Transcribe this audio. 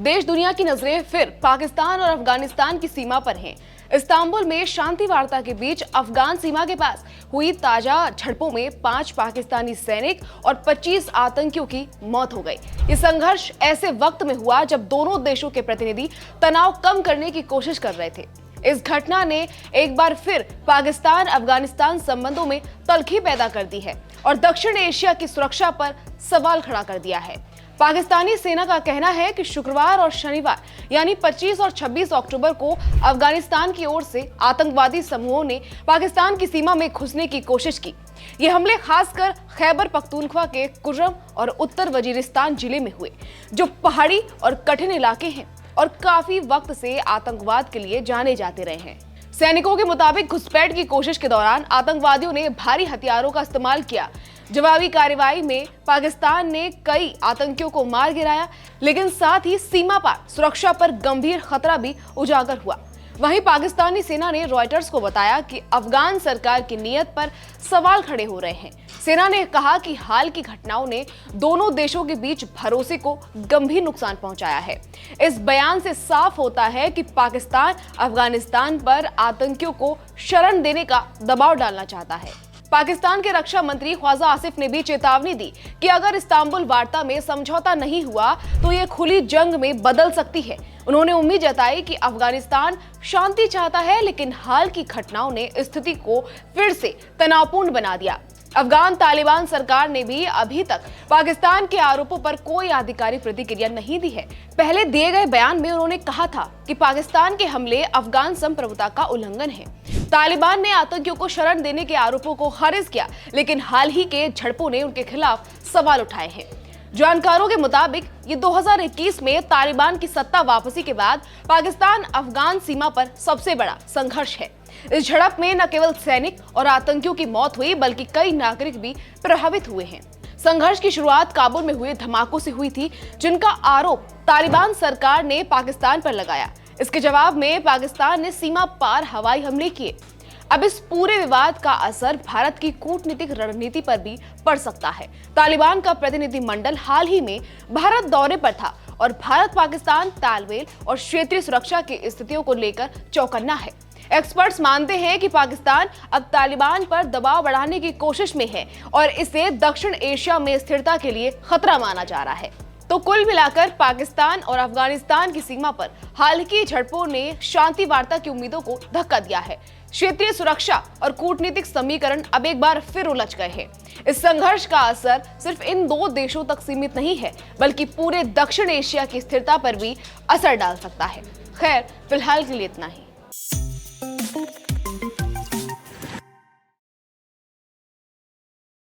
देश दुनिया की नजरें फिर पाकिस्तान और अफगानिस्तान की सीमा पर हैं। इस्तांबुल में शांति वार्ता के बीच अफगान सीमा के पास हुई ताजा झड़पों में 5 पाकिस्तानी सैनिक और 25 आतंकियों की मौत हो गई। ये संघर्ष ऐसे वक्त में हुआ जब दोनों देशों के प्रतिनिधि तनाव कम करने की कोशिश कर रहे थे। इस घटना ने एक बार फिर पाकिस्तान अफगानिस्तान संबंधों में तल्खी पैदा कर दी है और दक्षिण एशिया की सुरक्षा पर सवाल खड़ा कर दिया है। पाकिस्तानी सेना का कहना है कि शुक्रवार और शनिवार यानी 25 और 26 अक्टूबर को अफगानिस्तान की ओर से आतंकवादी समूहों ने पाकिस्तान की सीमा में घुसने की कोशिश की। ये हमले खासकर खैबर पख्तूनख्वा के कुर्रम और उत्तर वजीरिस्तान जिले में हुए, जो पहाड़ी और कठिन इलाके हैं और काफी वक्त से आतंकवाद के लिए जाने जाते रहे हैं। सैनिकों के मुताबिक घुसपैठ की कोशिश के दौरान आतंकवादियों ने भारी हथियारों का इस्तेमाल किया। जवाबी कार्रवाई में पाकिस्तान ने कई आतंकियों को मार गिराया, लेकिन साथ ही सीमा पार सुरक्षा पर गंभीर खतरा भी उजागर हुआ। वहीं पाकिस्तानी सेना ने रॉयटर्स को बताया कि अफगान सरकार की नीयत पर सवाल खड़े हो रहे हैं। सेना ने कहा कि हाल की घटनाओं ने दोनों देशों के बीच भरोसे को गंभीर नुकसान पहुंचाया है। इस बयान से साफ होता है कि पाकिस्तान अफगानिस्तान पर आतंकियों को शरण देने का दबाव डालना चाहता है। पाकिस्तान के रक्षा मंत्री ख्वाजा आसिफ ने भी चेतावनी दी कि अगर इस्तांबुल वार्ता में समझौता नहीं हुआ तो ये खुली जंग में बदल सकती है। उन्होंने उम्मीद जताई कि अफगानिस्तान शांति चाहता है, लेकिन हाल की घटनाओं ने स्थिति को फिर से तनावपूर्ण बना दिया। अफगान तालिबान सरकार ने भी अभी तक पाकिस्तान के आरोपों पर कोई आधिकारिक प्रतिक्रिया नहीं दी है। पहले दिए गए बयान में उन्होंने कहा था कि पाकिस्तान के हमले अफगान संप्रभुता का उल्लंघन है। तालिबान ने आतंकियों को शरण देने के आरोपों को खारिज किया, लेकिन हाल ही के झड़पों ने उनके खिलाफ सवाल उठाए हैं। जानकारों के मुताबिक ये 2021 में तालिबान की सत्ता वापसी के बाद पाकिस्तान अफगान सीमा पर सबसे बड़ा संघर्ष है। इस झड़प में न केवल सैनिक और आतंकियों की मौत हुई, बल्कि कई नागरिक भी प्रभावित हुए हैं। संघर्ष की शुरुआत काबुल में हुए धमाकों से हुई थी, जिनका आरोप तालिबान सरकार ने पाकिस्तान पर लगाया। इसके जवाब में पाकिस्तान ने सीमा पार हवाई हमले किए। अब इस पूरे विवाद का असर भारत की कूटनीतिक रणनीति पर भी पड़ सकता है। तालिबान का प्रतिनिधिमंडल हाल ही में भारत दौरे पर था और भारत पाकिस्तान तालमेल और क्षेत्रीय सुरक्षा की स्थितियों को लेकर चौकन्ना है। एक्सपर्ट्स मानते हैं कि पाकिस्तान अब तालिबान पर दबाव बढ़ाने की कोशिश में है और इसे दक्षिण एशिया में स्थिरता के लिए खतरा माना जा रहा है। तो कुल मिलाकर पाकिस्तान और अफगानिस्तान की सीमा पर हाल की झड़पों ने शांति वार्ता की उम्मीदों को धक्का दिया है। क्षेत्रीय सुरक्षा और कूटनीतिक समीकरण अब एक बार फिर उलझ गए हैं। इस संघर्ष का असर सिर्फ इन दो देशों तक सीमित नहीं है, बल्कि पूरे दक्षिण एशिया की स्थिरता पर भी असर डाल सकता है। खैर, फिलहाल के लिए इतना ही।